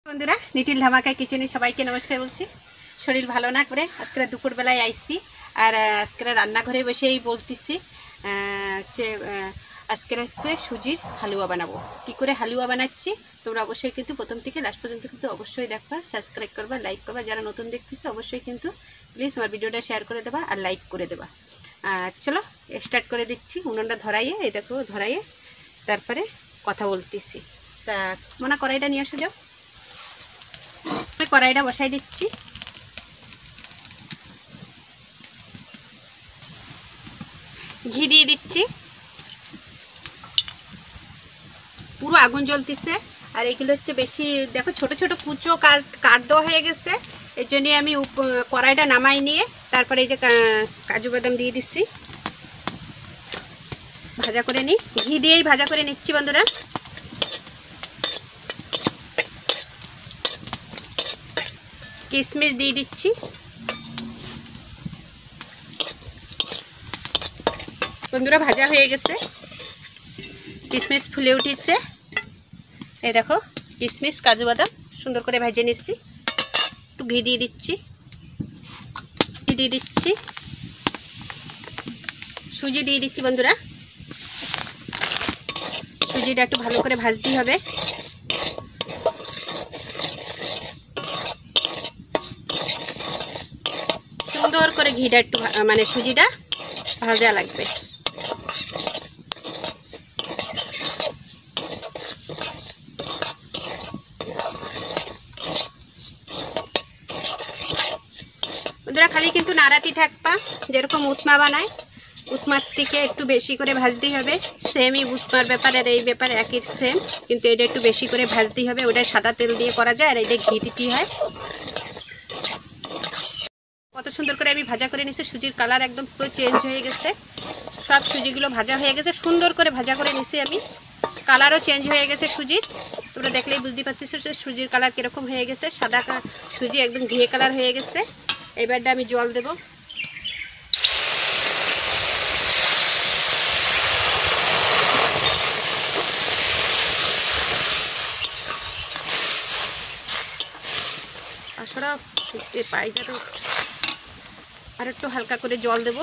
বন্ধুরা লিটিল ধামাকা কিচেনে সবাইকে নমস্কার বলছি। শরীর ভালো না করে আজকে দুপুরবেলায় আইসি আর আজকে রান্নাঘরে বসেই বলতেছি আজকে হচ্ছে সুজির হালুয়া বানাবো। কি করে হালুয়া বানাচ্ছি তোমরা অবশ্যই কিন্তু প্রথম থেকে লাস্ট পর্যন্ত কিন্তু অবশ্যই দেখবা, সাবস্ক্রাইব করবা, লাইক করবা। যারা নতুন দেখতেছো অবশ্যই কিন্তু প্লিজ আমার ভিডিওটা শেয়ার করে দেবা আর লাইক করে দেবা। চলো স্টার্ট করে দিচ্ছি। উনুনটা ধরাইয়ে, এই দেখো ধরাইয়ে তারপরে কথা বলতেছি। তা মনে কড়াইটা নিয়ে আসো, যাও। কড়াইটা বসাই দিচ্ছি। ঘি দিয়ে দিচ্ছি, পুরো আগুন জ্বলতেছে। আর এগুলো হচ্ছে বেশি দেখো ছোট ছোট কুচো কাট দেওয়া হয়ে গেছে। এর জন্য আমি কড়াইটা নামাই নিয়ে তারপরে এই যে কাজু বাদাম দিয়ে দিচ্ছি, ভাজা করে নিই। ঘি দিয়েই ভাজা করে নিচ্ছি বন্ধুরা। কিশমিশ দিয়ে দিচ্ছি। বন্ধুরা ভাজা হয়ে গেছে, কিশমিশ ফুলে উঠেছে। এই দেখো কিশমিশ কাজু বাদাম সুন্দর করে ভেজে নিচ্ছি। একটু ঘি দিয়ে দিচ্ছি, সুজি দিয়ে দিচ্ছি বন্ধুরা। সুজিটা একটু ভালো করে ভাজতে হবে। সুন্দর করে ঘিটা একটু মানে সুজিটা ভাজা লাগবে। বন্ধুরা খালি কিন্তু নাড়াতে থাকবা, যেরকম উৎমা বানায় উৎমার থেকে একটু বেশি করে ভাজতেই হবে। সেমই উৎমার ব্যাপার আর এই ব্যাপার একই সেম, কিন্তু এটা একটু বেশি করে ভাজতেই হবে। ওটা সাদা তেল দিয়ে করা যায় আর এটা ঘি দিতে হয়। কত সুন্দর করে আমি ভাজা করে নিচ্ছি। সুজির কালার একদম পুরো চেঞ্জ হয়ে গেছে। সব সুজিগুলো ভাজা হয়ে গেছে, সুন্দর করে ভাজা করে নিচ্ছি আমি। কালারও চেঞ্জ হয়ে গেছে সুজির, তোমরা দেখলেই বুঝতে পারতেছো সুজির কালার কীরকম হয়ে গেছে। সাদা সুজি একদম ঘিয়ে কালার হয়ে গেছে। এবারটা আমি জল দেব। আসলে পাইজাটা আর একটু হালকা করে জল দেব,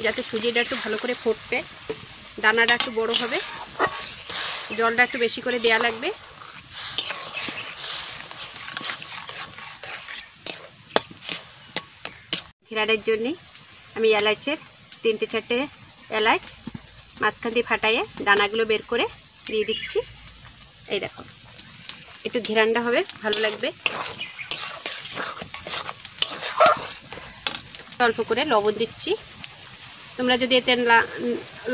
যাতে সুজিটা একটু ভালো করে ফুটবে, দানাটা একটু বড় হবে। জলটা একটু বেশি করে দেয়া লাগবে। ঘিরানোর জন্যে আমি এলাচের 3-4টে এলাচ মাঝখান দিয়ে ফাটাইয়ে দানাগুলো বের করে দিয়ে দিচ্ছি। এই দেখো একটু ঘিরানটা হবে, ভালো লাগবে। অল্প করে লবণ দিচ্ছি। তোমরা যদি এতে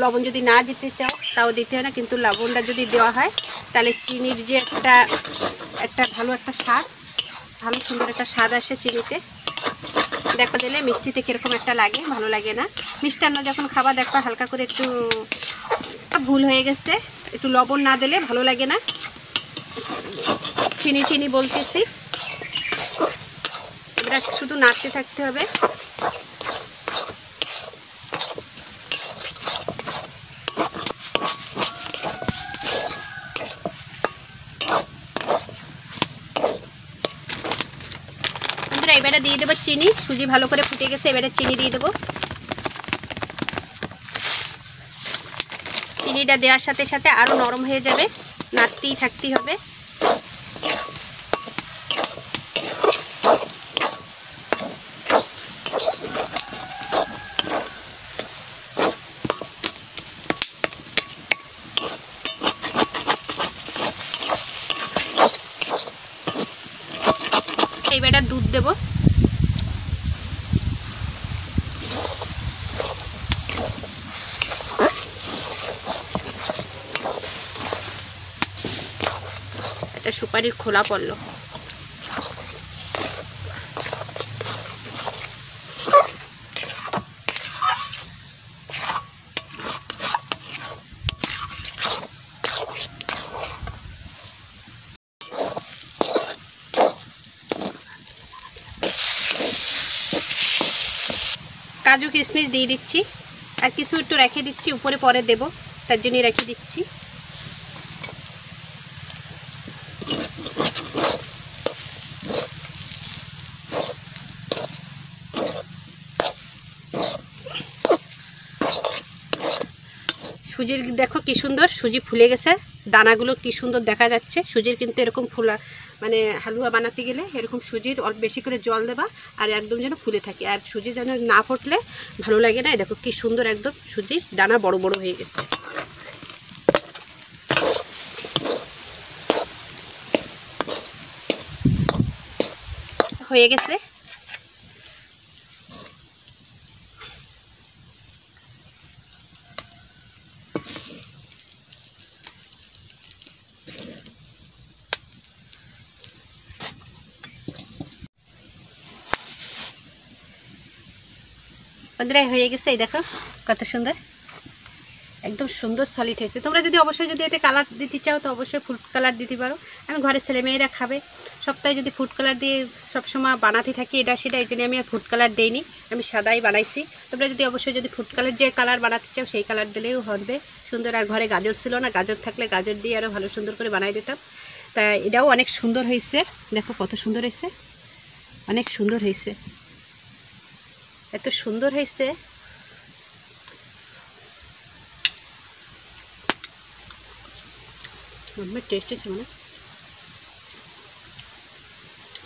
লবণ যদি না দিতে চাও তাও দিতে হয় না, কিন্তু লবণটা যদি দেওয়া হয় তাহলে চিনির যে একটা ভালো একটা স্বাদ, ভালো সুন্দর একটা স্বাদ আসে চিনিতে। দেখো দিলে মিষ্টিতে কীরকম একটা লাগে, ভালো লাগে না। মিষ্টান্ন যখন খাবা দেখবা হালকা করে একটু ভুল হয়ে গেছে, একটু লবণ না দিলে ভালো লাগে না। চিনি বলতেছি। এবার শুধু নাড়তে থাকতে হবে। এবারে দিয়ে দেবো চিনি। সুজি ভালো করে ফুটে গেছে, এবারে চিনি দিয়ে দেবো। চিনিটা দেওয়ার সাথে সাথে আরো নরম হয়ে যাবে, নাড়তেই থাকতেই হবে। এবারে দুধ দেব। একটা সুপারির খোলা পড়লো। কাজু কিশমিশ দিয়ে দিচ্ছি, আর কিছু একটু রেখে দিচ্ছি, উপরে পরে দেব, তার জন্য রেখে দিচ্ছি। সুজির দেখো কি সুন্দর সুজি ফুলে গেছে, দানাগুলো কি সুন্দর দেখা যাচ্ছে। সুজির কিন্তু এরকম ফুলা মানে হালুয়া বানাতে গেলে এরকম সুজির অল্প বেশি করে জল দেবা আর একদম যেন ফুলে থাকে। আর সুজি যেন না ফুটলে ভালো লাগে না। দেখো কি সুন্দর একদম সুজির দানা বড় বড় হয়ে গেছে। হয়ে গেছে। বন্ধুরা হয়ে গেছে, এই দেখো কত সুন্দর, একদম সুন্দর সলিড হয়েছে। তোমরা যদি অবশ্যই যদি এতে কালার দিতে চাও তো অবশ্যই ফুড কালার দিতে পারো। আমি ঘরের ছেলেমেয়েরা খাবে, সপ্তাহে যদি ফুড কালার দিয়ে সবসময় বানাতে থাকি এটা সেটা, এই জন্য আমি আর ফুড কালার দিইনি, আমি সাদাই বানাইছি। তোমরা যদি অবশ্যই যদি ফুড কালার যে কালার বানাতে চাও সেই কালার দিলেও হবে সুন্দর। আর ঘরে গাজর ছিল না, গাজর থাকলে গাজর দিয়ে আরও ভালো সুন্দর করে বানাই দিতাম। তা এটাও অনেক সুন্দর হয়েছে, দেখো কত সুন্দর হয়েছে, অনেক সুন্দর হয়েছে, এত সুন্দর হয়েছে। টেস্ট হয়েছে মানে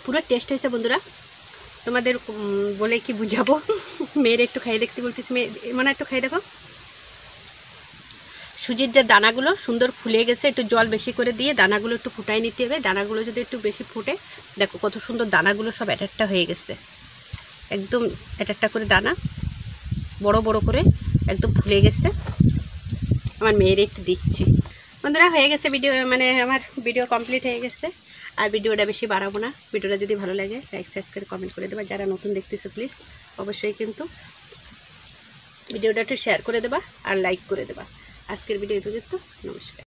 পুরো টেস্ট হয়েছে বন্ধুরা, তোমাদের বলে কি বুঝাবো। মেয়ের একটু খাইয়ে দেখতে বলতেছি, মেয়ে মানে একটু খাই দেখো। সুজির যে দানাগুলো সুন্দর ফুলে গেছে, একটু জল বেশি করে দিয়ে দানাগুলো একটু ফুটাই নিতে হবে। দানাগুলো যদি একটু বেশি ফুটে দেখো কত সুন্দর দানাগুলো সব একটা হয়ে গেছে, একদম একটা করে দানা বড় বড় করে একদম ফুলে গেছে। আমার মেয়ের একটু দিচ্ছি। বন্ধুরা হয়ে গেছে ভিডিও, মানে আমার ভিডিও কমপ্লিট হয়ে গেছে। আর ভিডিওটা বেশি বাড়াবো না। ভিডিওটা যদি ভালো লাগে লাইক সাবস্ক্রাইব কমেন্ট করে দেবা। যারা নতুন দেখতেছো প্লিজ অবশ্যই কিন্তু ভিডিওটা একটু শেয়ার করে দেবা আর লাইক করে দেবা। আজকের ভিডিও পর্যন্ত, নমস্কার।